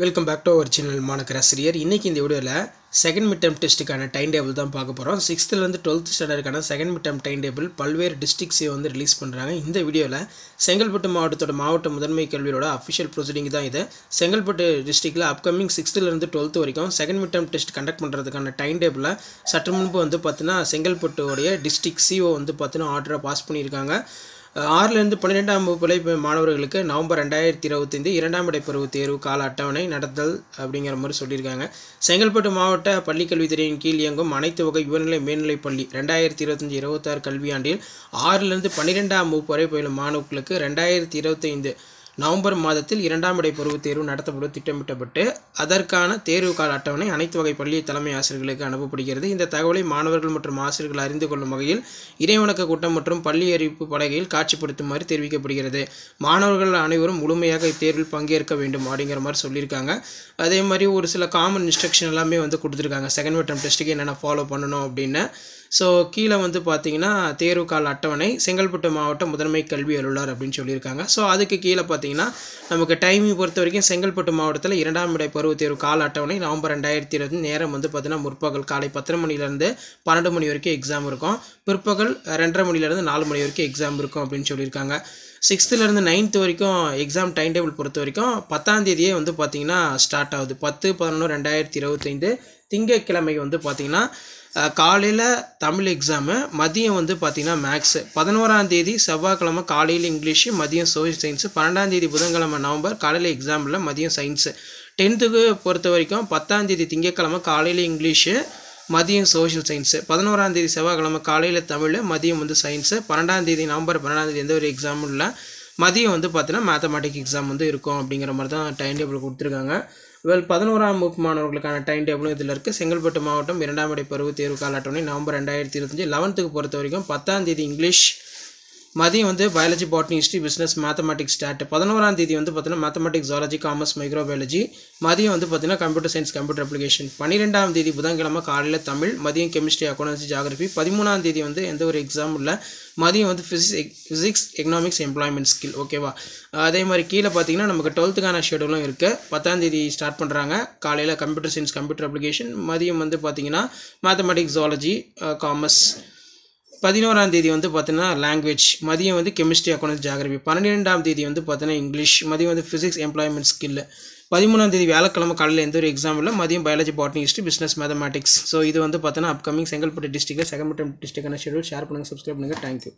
Welcome back to our channel மாணக்கராசிரியர். இன்றைக்கி இந்த வீடியோவில் செகண்ட் மிட் டேர்ம் டெஸ்ட்டுக்கான டைம் டேபிள் தான் பார்க்க போகிறோம். 6th to 12th ஸ்டாண்டர்டுக்கான second mid term time table பல்வேறு டிஸ்ட்ரிக்ஸை வந்து ரிலீஸ் பண்ணுறாங்க. இந்த வீடியோவில் செங்கல்பட்டு மாவட்டத்தோட மாவட்ட முதன்மை கல்வியோட அஃபிஷியல் ப்ரொசீடிங் தான் இது. செங்கல்பட்டு டிஸ்ட்ரிக்டில் அப்கமிங் 6th to 12th வரைக்கும் second mid term test conduct பண்ணுறதுக்கான டைம் டேபிளில் சற்று முன்பு வந்து பார்த்தீங்கன்னா செங்கல்பட்டுடைய டிஸ்ட்ரிக்ட் சிஓ வந்து பார்த்தீங்கன்னா ஆர்டரை பாஸ் பண்ணியிருக்காங்க. 6லேருந்து 12ஆம் வகுப்பு மாணவர்களுக்கு நவம்பர் 2025 2ஆம் இடை பருவ தேர்வு கால அட்டவணை நடத்தல் அப்படிங்கிற மாதிரி சொல்லியிருக்காங்க. செங்கல்பட்டு மாவட்ட பள்ளிக்கல்வித்துறையின் கீழ் இயங்கும் அனைத்து வகை உயர்நிலை மேல்நிலைப் பள்ளி 2025-26 கல்வியாண்டில் 6லேருந்து 12ஆம் வகுப்பு வரை பயிலும் மாணவர்களுக்கு 2025 நவம்பர் மாதத்தில் 2ஆம் இடை பருவத் தேர்வு நடத்தப்பட திட்டமிட்டப்பட்டு அதற்கான தேர்வு கால அட்டவணை அனைத்து வகை பள்ளி தலைமை ஆசிரியர்களுக்கு அனுப்பப்படுகிறது. இந்த தகவலை மாணவர்கள் மற்றும் ஆசிரியர்கள் அறிந்து கொள்ளும் வகையில் இறைவணக்க கூட்டம் மற்றும் பள்ளி அறிவிப்பு பலகையில் காட்சிப்படுத்துமாறு தெரிவிக்கப்படுகிறது. மாணவர்கள் அனைவரும் முழுமையாக இத்தேர்வில் பங்கேற்க வேண்டும் அப்படிங்கிற மாதிரி சொல்லியிருக்காங்க. அதே மாதிரி ஒரு சில காமன் இன்ஸ்ட்ரக்ஷன் எல்லாமே வந்து கொடுத்துருக்காங்க. செகண்ட் மிட் டேர்ம் டெஸ்ட்டுக்கு என்னென்ன ஃபாலோ பண்ணணும் அப்படின்னு. ஸோ கீழே வந்து பார்த்தீங்கன்னா தேர்வு கால அட்டவணை செங்கல்பட்டு மாவட்ட முதன்மை கல்வி அலுவலர் அப்படின்னு சொல்லியிருக்காங்க. ஸோ அதுக்கு கீழே பார்த்தீங்கன்னா நமக்கு டைமிங் பொறுத்த வரைக்கும் செங்கல்பட்டு மாவட்டத்தில் 2ஆம் இடை பருவத் தேர்வு கால அட்டவணை நவம்பர் 2020 நேரம் வந்து பார்த்தீங்கன்னா முற்பகல் காலை 10 மணிலேருந்து 12 மணி வரைக்கும் எக்ஸாம் இருக்கும். பிற்பகல் 2:30 மணிலேருந்து 4 மணி வரைக்கும் எக்ஸாம் இருக்கும் அப்படின்னு சொல்லியிருக்காங்க. 6th 9th வரைக்கும் எக்ஸாம் டைம் டேபிள் பொறுத்த வரைக்கும் 10ஆம் தேதியே வந்து பார்த்தீங்கன்னா ஸ்டார்ட் ஆகுது. 10/11/2025 திங்கட்கிழமை வந்து பார்த்தீங்கன்னா காலையில் தமிழ் எக்ஸாமு, மதியம் வந்து பார்த்திங்கன்னா மேக்ஸு. 11ஆம் தேதி செவ்வாய்க்கிழமை காலையில் இங்கிலீஷு, மதியம் சோஷியல் சயின்ஸு. 12ஆம் தேதி புதன்கிழமை நவம்பர் காலையில் எக்ஸாமில் மதியம் சயின்ஸு. 10th பொறுத்த வரைக்கும் 10ஆம் தேதி திங்கட்கிழமை காலையில் இங்கிலீஷு, மதியம் சோஷியல் சயின்ஸு. 11ஆம் தேதி செவ்வாய்க்கிழமை காலையில் தமிழ், மதியம் வந்து சயின்ஸு. 12ஆம் தேதி நவம்பர் 12ஆம் தேதி எந்த ஒரு எக்ஸாமும் இல்லை. மதியம் வந்து பார்த்தீங்கன்னா மேத்தமெட்டிக்ஸ் எக்ஸாம் வந்து இருக்கும் அப்படிங்கிற மாதிரி தான் டைம் டேபிள் கொடுத்துருக்காங்க. 11ஆம் வகுப்பு மாணவர்களுக்கான டைம் டேபிளும் இதில் இருக்குது. செங்கல்பட்டு மாவட்டம் 2ஆம் இடை பருவ தேர்வு கால அட்டவணை நவம்பர் 2025. 11th பொறுத்த வரைக்கும் 10ஆம் தேதி இங்கிலீஷ், மதியம் வந்து biology, botany, history, business, mathematics, start. 11ஆம் தேதி வந்து பார்த்தீங்கன்னா மேத்தமெட்டிக்ஸ், ஜுவாலஜி, காமர்ஸ், மைக்ரோபயாலஜி. மதியம் வந்து பார்த்தீங்கன்னா கம்ப்யூட்டர் சயின்ஸ், கம்ப்யூட்டர் அப்ளிகேஷன். 12ஆம் தேதி புதன்கிழமை காலையில் தமிழ், மதியம் கெமிஸ்ட்ரி, அக்கௌண்டன்சி, ஜியாகிரபி. 13ஆம் தேதி வந்து எந்த ஒரு எக்ஸாம் இல்லை. மதியம் வந்து ஃபிசிக்ஸ், எக்கனாமிக்ஸ், எம்ப்ளாய்மெண்ட் ஸ்கில். ஓகேவா? அதே மாதிரி கீழே பார்த்தீங்கன்னா நமக்கு 12th ஷெடியூலும் இருக்குது. 10ஆம் தேதி ஸ்டார்ட் பண்ணுறாங்க. காலையில் கம்ப்யூட்டர் சயின்ஸ், கம்ப்யூட்டர் அப்ளிகேஷன். மதியம் வந்து பார்த்தீங்கன்னா மேத்தமெட்டிக்ஸ், ஜுவாலஜி, காமர்ஸ். 11ஆம் தேதி வந்து பார்த்தீங்கன்னா லாங்குவேஜ், மதியம் வந்து கெமிஸ்ட்ரி, அக்கௌண்டன்சி, ஜியாகிரபி. 12ஆம் தேதி வந்து பார்த்தீங்கன்னா இங்கிலீஷ், மதியம் வந்து ஃபிசிக்ஸ், எம்ப்ளாய்மெண்ட் ஸ்கில். 13ஆம் தேதி வியாழக்கிழமை காலையில் எந்த ஒரு எக்ஸாம் இல்லை. மதியம் biology, botany, history, business, mathematics. So இது வந்து பார்த்தீங்கன்னா அப்கமிங் செங்கல்பட்டு டிஸ்ட்ரிக்ட்டில் செகண்ட் மிட் டேர்ம் டெஸ்ட்டுக்கான ஷெடியூல். ஷேர் பண்ணுங்கள், சப்ஸ்கிரைப் பண்ணுங்கள். தேங்க்யூ.